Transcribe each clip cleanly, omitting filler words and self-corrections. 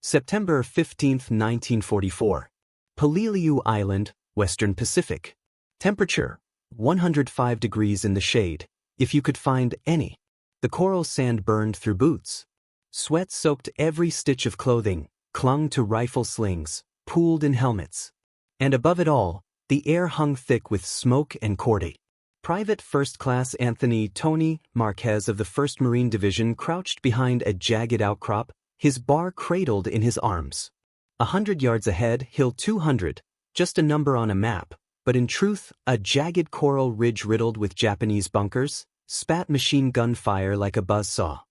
September 15, 1944. Peleliu Island, Western Pacific. Temperature, 105 degrees in the shade, if you could find any. The coral sand burned through boots. Sweat soaked every stitch of clothing, clung to rifle slings, pooled in helmets. And above it all, the air hung thick with smoke and cordate. Private First Class Anthony Tony Marquez of the 1st Marine Division crouched behind a jagged outcrop, his bar cradled in his arms. 100 yards ahead, Hill 200, just a number on a map, but in truth, a jagged coral ridge riddled with Japanese bunkers, spat machine gun fire like a buzzsaw.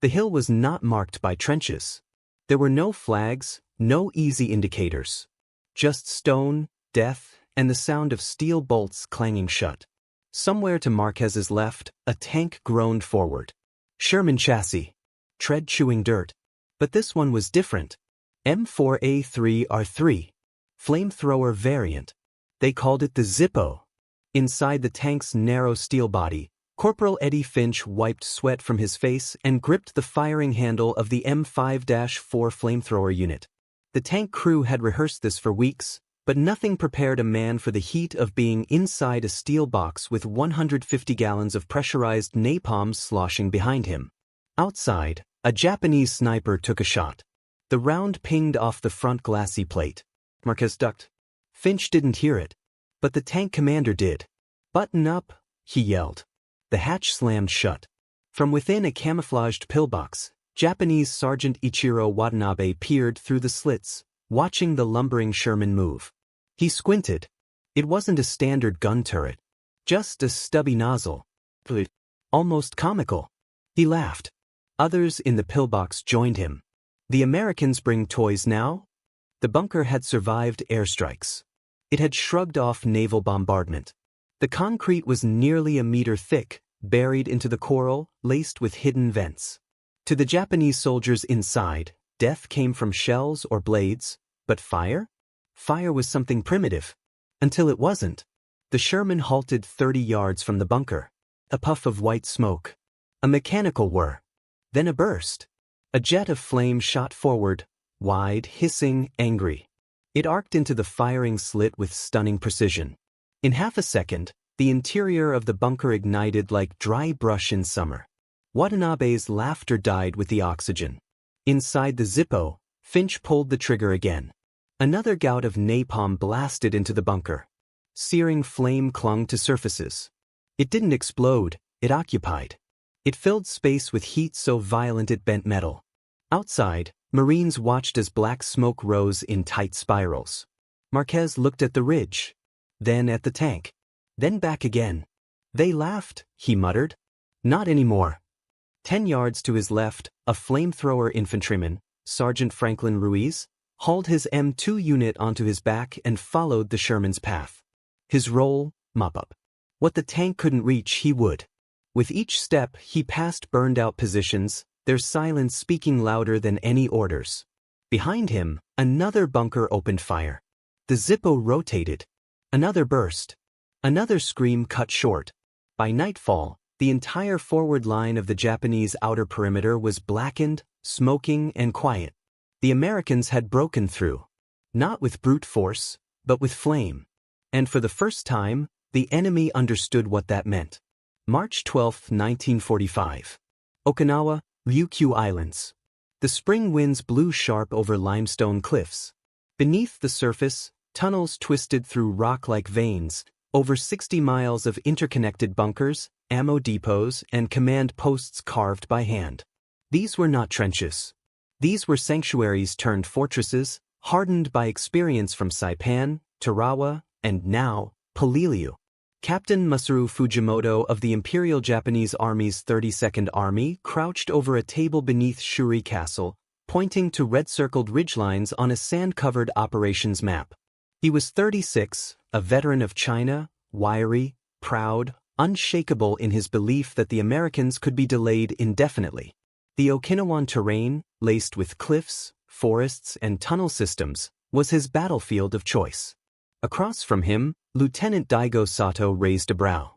The hill was not marked by trenches. There were no flags, no easy indicators. Just stone, death, and the sound of steel bolts clanging shut. Somewhere to Marquez's left, a tank groaned forward. Sherman chassis. Tread chewing dirt. But this one was different. M4A3R3. Flamethrower variant. They called it the Zippo. Inside the tank's narrow steel body, Corporal Eddie Finch wiped sweat from his face and gripped the firing handle of the M5-4 flamethrower unit. The tank crew had rehearsed this for weeks, but nothing prepared a man for the heat of being inside a steel box with 150 gallons of pressurized napalm sloshing behind him. Outside, a Japanese sniper took a shot. The round pinged off the front glassy plate. Marquez ducked. Finch didn't hear it, but the tank commander did. "Button up," he yelled. The hatch slammed shut. From within a camouflaged pillbox, Japanese Sergeant Ichiro Watanabe peered through the slits, watching the lumbering Sherman move. He squinted. It wasn't a standard gun turret. Just a stubby nozzle. Almost comical. He laughed. Others in the pillbox joined him. The Americans bring toys now? The bunker had survived airstrikes. It had shrugged off naval bombardment. The concrete was nearly a meter thick, buried into the coral, laced with hidden vents. To the Japanese soldiers inside, death came from shells or blades, but fire? Fire was something primitive. Until it wasn't. The Sherman halted 30 yards from the bunker. A puff of white smoke. A mechanical whir. Then a burst. A jet of flame shot forward, wide, hissing, angry. It arced into the firing slit with stunning precision. In half a second, the interior of the bunker ignited like dry brush in summer. Watanabe's laughter died with the oxygen. Inside the Zippo, Finch pulled the trigger again. Another gout of napalm blasted into the bunker. Searing flame clung to surfaces. It didn't explode, it occupied. It filled space with heat so violent it bent metal. Outside, Marines watched as black smoke rose in tight spirals. Marquez looked at the ridge, then at the tank, then back again. "They laughed," he muttered. "Not anymore." 10 yards to his left, a flamethrower infantryman, Sergeant Franklin Ruiz, hauled his M2 unit onto his back and followed the Sherman's path. His role, mop up. What the tank couldn't reach, he would. With each step, he passed burned-out positions, their silence speaking louder than any orders. Behind him, another bunker opened fire. The Zippo rotated. Another burst. Another scream cut short. By nightfall, the entire forward line of the Japanese outer perimeter was blackened, smoking, and quiet. The Americans had broken through. Not with brute force, but with flame. And for the first time, the enemy understood what that meant. March 12, 1945. Okinawa, Ryukyu Islands. The spring winds blew sharp over limestone cliffs. Beneath the surface, tunnels twisted through rock-like veins, over 60 miles of interconnected bunkers, ammo depots, and command posts carved by hand. These were not trenches. These were sanctuaries turned fortresses, hardened by experience from Saipan, Tarawa, and now, Peleliu. Captain Masaru Fujimoto of the Imperial Japanese Army's 32nd Army crouched over a table beneath Shuri Castle, pointing to red-circled ridgelines on a sand-covered operations map. He was 36, a veteran of China, wiry, proud, unshakable in his belief that the Americans could be delayed indefinitely. The Okinawan terrain, laced with cliffs, forests, and tunnel systems, was his battlefield of choice. Across from him, Lieutenant Daigo Sato raised a brow.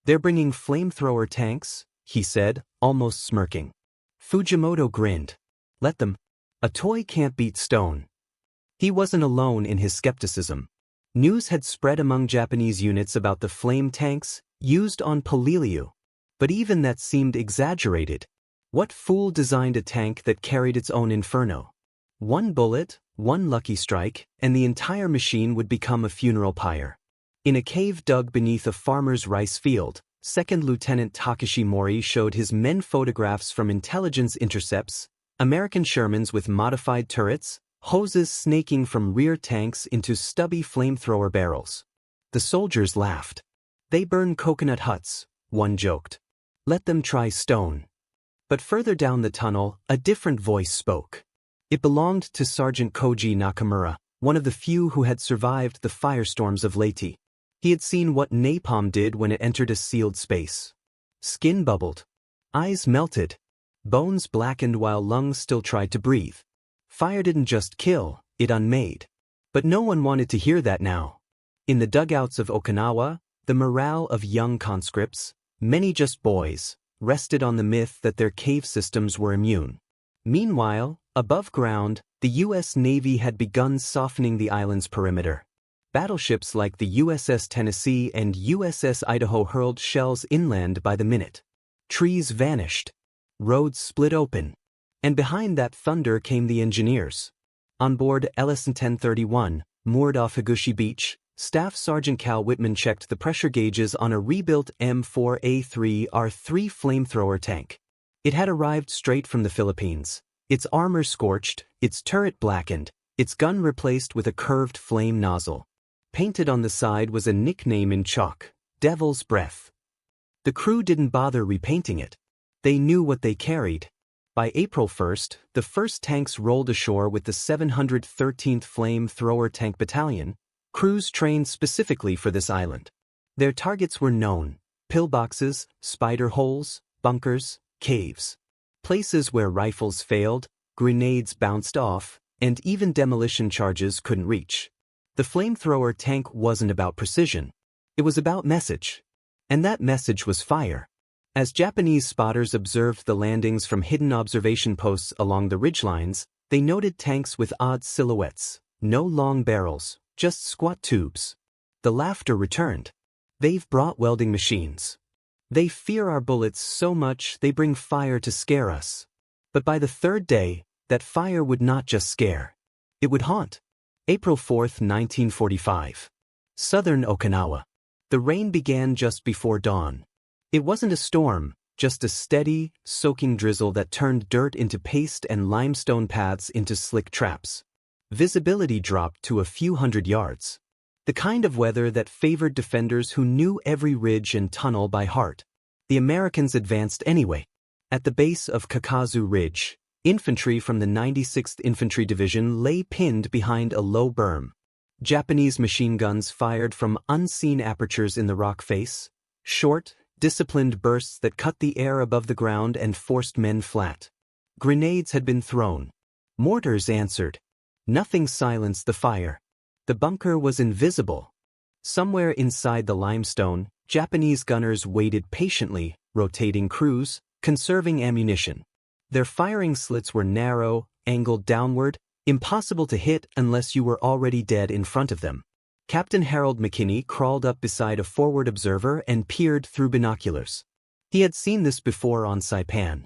"They're bringing flamethrower tanks," he said, almost smirking. Fujimoto grinned. "Let them." A toy can't beat stone. He wasn't alone in his skepticism. News had spread among Japanese units about the flame tanks used on Peleliu. But even that seemed exaggerated. What fool designed a tank that carried its own inferno? One bullet, one lucky strike, and the entire machine would become a funeral pyre. In a cave dug beneath a farmer's rice field, Second Lieutenant Takashi Mori showed his men photographs from intelligence intercepts, American Shermans with modified turrets, hoses snaking from rear tanks into stubby flamethrower barrels. The soldiers laughed. They burn coconut huts, one joked. Let them try stone. But further down the tunnel, a different voice spoke. It belonged to Sergeant Koji Nakamura, one of the few who had survived the firestorms of Leyte. He had seen what napalm did when it entered a sealed space. Skin bubbled. Eyes melted. Bones blackened while lungs still tried to breathe. Fire didn't just kill, it unmade. But no one wanted to hear that now. In the dugouts of Okinawa, the morale of young conscripts, many just boys, rested on the myth that their cave systems were immune. Meanwhile, above ground, the U.S. Navy had begun softening the island's perimeter. Battleships like the USS Tennessee and USS Idaho hurled shells inland by the minute. Trees vanished. Roads split open. And behind that thunder came the engineers. On board Ellison 1031, moored off Higuchi Beach, Staff Sergeant Cal Whitman checked the pressure gauges on a rebuilt M4A3R3 flamethrower tank. It had arrived straight from the Philippines, its armor scorched, its turret blackened, its gun replaced with a curved flame nozzle. Painted on the side was a nickname in chalk, Devil's Breath. The crew didn't bother repainting it. They knew what they carried. By April 1st, the first tanks rolled ashore with the 713th Flamethrower Tank Battalion, crews trained specifically for this island. Their targets were known: pillboxes, spider holes, bunkers, caves. Places where rifles failed, grenades bounced off, and even demolition charges couldn't reach. The flamethrower tank wasn't about precision. It was about message. And that message was fire. As Japanese spotters observed the landings from hidden observation posts along the ridgelines, they noted tanks with odd silhouettes, no long barrels, just squat tubes. The laughter returned. They've brought welding machines. They fear our bullets so much they bring fire to scare us. But by the third day, that fire would not just scare. It would haunt. April 4th, 1945. Southern Okinawa. The rain began just before dawn. It wasn't a storm, just a steady, soaking drizzle that turned dirt into paste and limestone paths into slick traps. Visibility dropped to a few hundred yards. The kind of weather that favored defenders who knew every ridge and tunnel by heart. The Americans advanced anyway. At the base of Kakazu Ridge, infantry from the 96th Infantry Division lay pinned behind a low berm. Japanese machine guns fired from unseen apertures in the rock face, short, disciplined bursts that cut the air above the ground and forced men flat. Grenades had been thrown. Mortars answered. Nothing silenced the fire. The bunker was invisible. Somewhere inside the limestone, Japanese gunners waited patiently, rotating crews, conserving ammunition. Their firing slits were narrow, angled downward, impossible to hit unless you were already dead in front of them. Captain Harold McKinney crawled up beside a forward observer and peered through binoculars. He had seen this before on Saipan.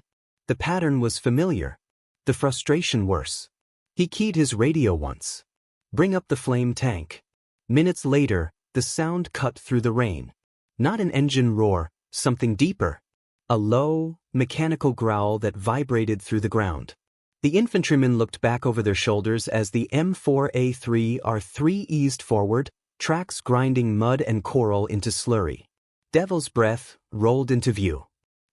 The pattern was familiar. The frustration worse. He keyed his radio once. Bring up the flame tank. Minutes later, the sound cut through the rain. Not an engine roar, something deeper. A low, mechanical growl that vibrated through the ground. The infantrymen looked back over their shoulders as the M4A3R3 eased forward, tracks grinding mud and coral into slurry. Devil's Breath rolled into view.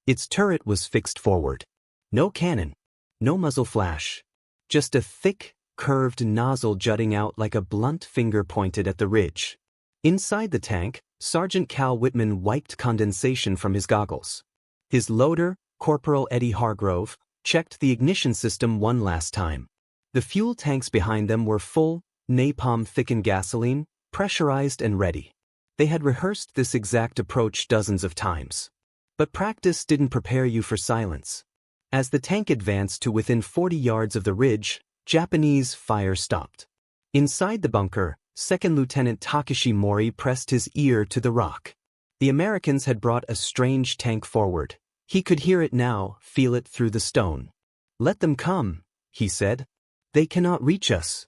Its turret was fixed forward. No cannon. No muzzle flash. Just a thick, curved nozzle jutting out like a blunt finger pointed at the ridge. Inside the tank, Sergeant Cal Whitman wiped condensation from his goggles. His loader, Corporal Eddie Hargrove, checked the ignition system one last time. The fuel tanks behind them were full, napalm-thickened gasoline, pressurized and ready. They had rehearsed this exact approach dozens of times. But practice didn't prepare you for silence. As the tank advanced to within 40 yards of the ridge, Japanese fire stopped. Inside the bunker, Second Lieutenant Takeshi Mori pressed his ear to the rock. The Americans had brought a strange tank forward. He could hear it now, feel it through the stone. "Let them come," he said. "They cannot reach us."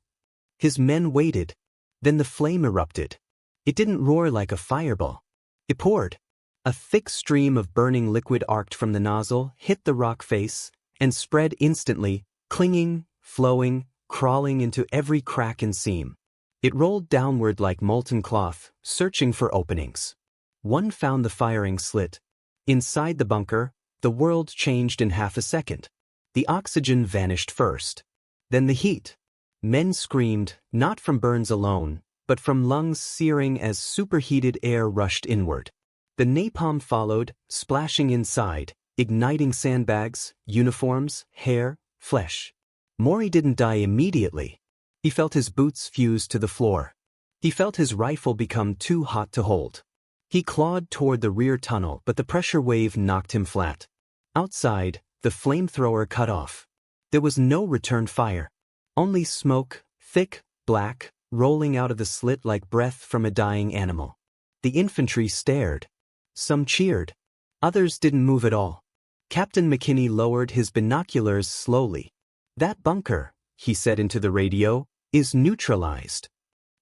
His men waited. Then the flame erupted. It didn't roar like a fireball. It poured. A thick stream of burning liquid arced from the nozzle, hit the rock face, and spread instantly, clinging, flowing, crawling into every crack and seam. It rolled downward like molten cloth, searching for openings. One found the firing slit. Inside the bunker, the world changed in half a second. The oxygen vanished first. Then the heat. Men screamed, not from burns alone, but from lungs searing as superheated air rushed inward. The napalm followed, splashing inside, igniting sandbags, uniforms, hair, flesh. Mori didn't die immediately. He felt his boots fuse to the floor. He felt his rifle become too hot to hold. He clawed toward the rear tunnel, but the pressure wave knocked him flat. Outside, the flamethrower cut off. There was no return fire. Only smoke, thick, black, rolling out of the slit like breath from a dying animal. The infantry stared. Some cheered. Others didn't move at all. Captain McKinney lowered his binoculars slowly. "That bunker," he said into the radio, "is neutralized."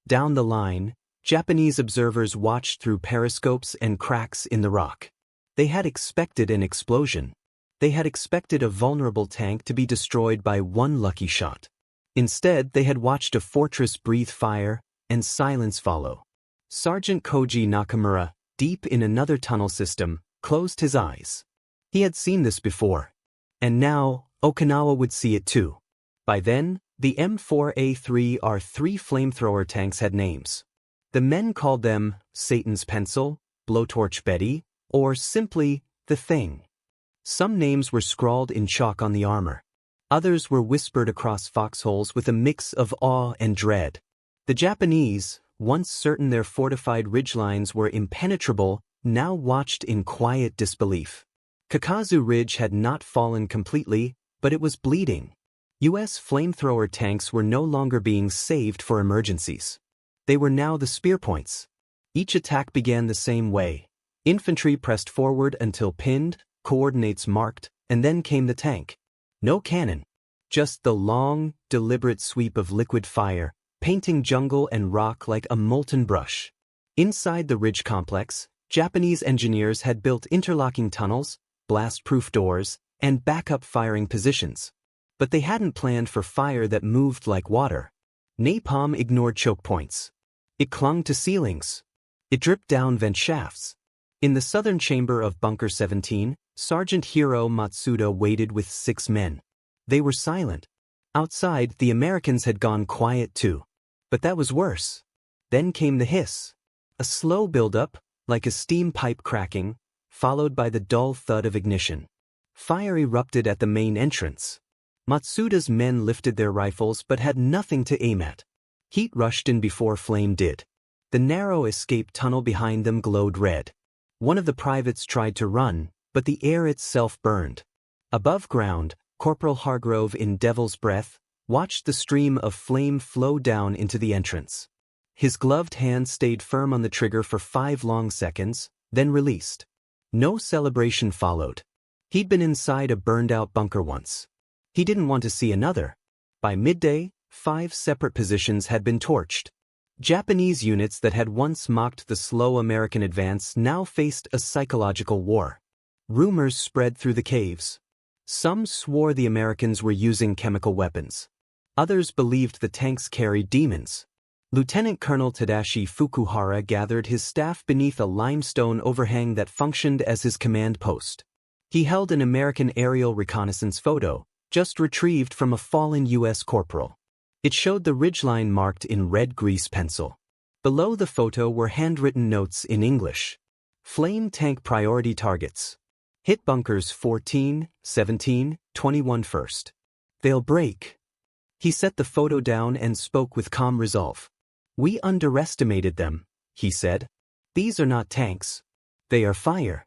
Down the line, Japanese observers watched through periscopes and cracks in the rock. They had expected an explosion. They had expected a vulnerable tank to be destroyed by one lucky shot. Instead, they had watched a fortress breathe fire and silence follow. Sergeant Koji Nakamura, deep in another tunnel system, closed his eyes. He had seen this before. And now, Okinawa would see it too. By then, the M4A3R3 flamethrower tanks had names. The men called them Satan's Pencil, Blowtorch Betty, or simply the Thing. Some names were scrawled in chalk on the armor. Others were whispered across foxholes with a mix of awe and dread. The Japanese, once certain their fortified ridgelines were impenetrable, now watched in quiet disbelief. Kakazu Ridge had not fallen completely, but it was bleeding. U.S. flamethrower tanks were no longer being saved for emergencies. They were now the spear points. Each attack began the same way. Infantry pressed forward until pinned, coordinates marked, and then came the tank. No cannon. Just the long, deliberate sweep of liquid fire, painting jungle and rock like a molten brush. Inside the ridge complex, Japanese engineers had built interlocking tunnels, blast-proof doors, and backup firing positions. But they hadn't planned for fire that moved like water. Napalm ignored choke points. It clung to ceilings. It dripped down vent shafts. In the southern chamber of Bunker 17, Sergeant Hiro Matsuda waited with 6 men. They were silent. Outside, the Americans had gone quiet too. But that was worse. Then came the hiss. A slow buildup, like a steam pipe cracking, followed by the dull thud of ignition. Fire erupted at the main entrance. Matsuda's men lifted their rifles but had nothing to aim at. Heat rushed in before flame did. The narrow escape tunnel behind them glowed red. One of the privates tried to run, but the air itself burned. Above ground, Corporal Hargrove in Devil's Breath watched the stream of flame flow down into the entrance. His gloved hand stayed firm on the trigger for 5 long seconds, then released. No celebration followed. He'd been inside a burned-out bunker once. He didn't want to see another. By midday, 5 separate positions had been torched. Japanese units that had once mocked the slow American advance now faced a psychological war. Rumors spread through the caves. Some swore the Americans were using chemical weapons. Others believed the tanks carried demons. Lieutenant Colonel Tadashi Fukuhara gathered his staff beneath a limestone overhang that functioned as his command post. He held an American aerial reconnaissance photo, just retrieved from a fallen U.S. corporal. It showed the ridgeline marked in red grease pencil. Below the photo were handwritten notes in English. Flame tank priority targets. Hit bunkers 14, 17, 21 first. They'll break. He set the photo down and spoke with calm resolve. "We underestimated them," he said. "These are not tanks. They are fire."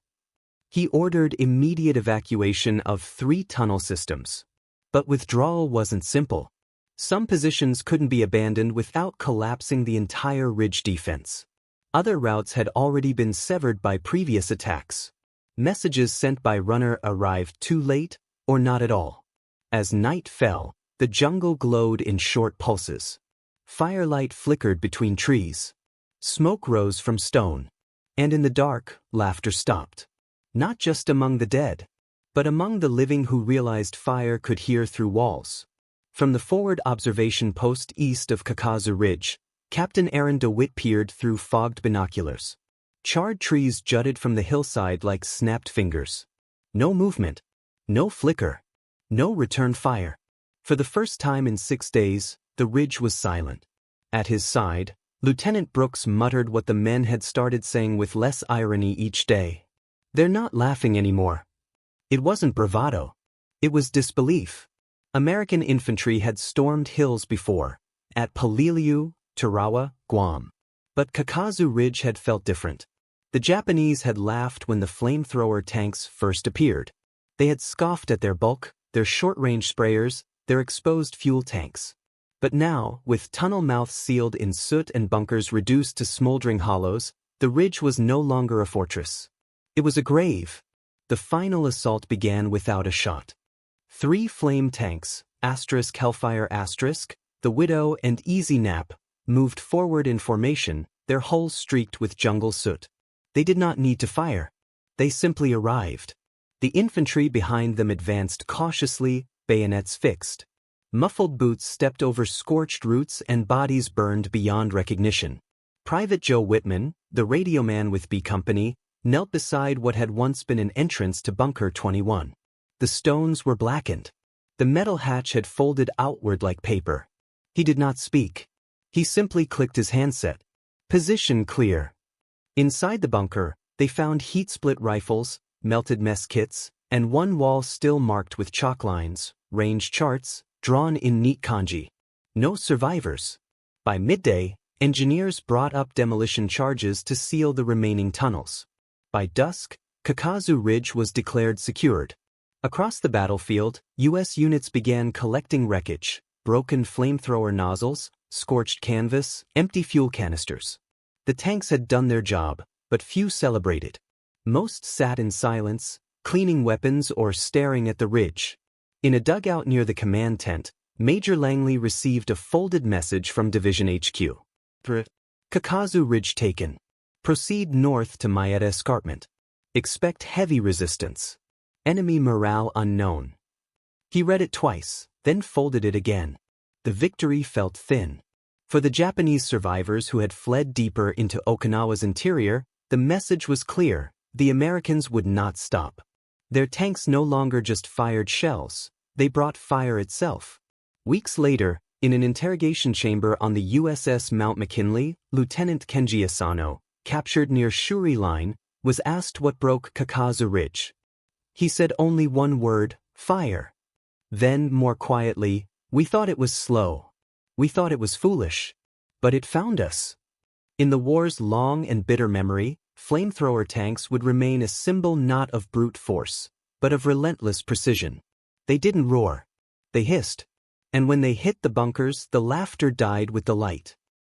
He ordered immediate evacuation of 3 tunnel systems. But withdrawal wasn't simple. Some positions couldn't be abandoned without collapsing the entire ridge defense. Other routes had already been severed by previous attacks. Messages sent by runner arrived too late or not at all. As night fell, the jungle glowed in short pulses. Firelight flickered between trees. Smoke rose from stone. And in the dark, laughter stopped. Not just among the dead, but among the living who realized fire could hear through walls. From the forward observation post east of Kakazu Ridge, Captain Aaron DeWitt peered through fogged binoculars. Charred trees jutted from the hillside like snapped fingers. No movement. No flicker. No return fire. For the first time in 6 days, the ridge was silent. At his side, Lieutenant Brooks muttered what the men had started saying with less irony each day. "They're not laughing anymore." It wasn't bravado. It was disbelief. American infantry had stormed hills before, at Peleliu, Tarawa, Guam. But Kakazu Ridge had felt different. The Japanese had laughed when the flamethrower tanks first appeared. They had scoffed at their bulk, their short-range sprayers, their exposed fuel tanks. But now, with tunnel mouths sealed in soot and bunkers reduced to smoldering hollows, the ridge was no longer a fortress. It was a grave. The final assault began without a shot. 3 flame tanks, Hellfire *, the Widow and Easy Nap, moved forward in formation, their hulls streaked with jungle soot. They did not need to fire. They simply arrived. The infantry behind them advanced cautiously, bayonets fixed. Muffled boots stepped over scorched roots and bodies burned beyond recognition. Private Joe Whitman, the radio man with B Company, knelt beside what had once been an entrance to Bunker 21. The stones were blackened. The metal hatch had folded outward like paper. He did not speak. He simply clicked his handset. Position clear. Inside the bunker, they found heat-split rifles, melted mess kits, and one wall still marked with chalk lines, range charts, drawn in neat kanji. No survivors. By midday, engineers brought up demolition charges to seal the remaining tunnels. By dusk, Kakazu Ridge was declared secured. Across the battlefield, U.S. units began collecting wreckage, broken flamethrower nozzles, scorched canvas, empty fuel canisters. The tanks had done their job, but few celebrated. Most sat in silence, cleaning weapons or staring at the ridge. In a dugout near the command tent, Major Langley received a folded message from Division HQ. Kakazu Ridge taken. Proceed north to Maeda Escarpment. Expect heavy resistance. Enemy morale unknown. He read it twice, then folded it again. The victory felt thin. For the Japanese survivors who had fled deeper into Okinawa's interior, the message was clear: the Americans would not stop. Their tanks no longer just fired shells, they brought fire itself. Weeks later, in an interrogation chamber on the USS Mount McKinley, Lieutenant Kenji Asano, captured near Shuri Line, was asked what broke Kakazu Ridge. He said only one word: fire. Then, more quietly, "We thought it was slow. We thought it was foolish. But it found us." In the war's long and bitter memory, flamethrower tanks would remain a symbol not of brute force, but of relentless precision. They didn't roar. They hissed. And when they hit the bunkers, the laughter died with the light.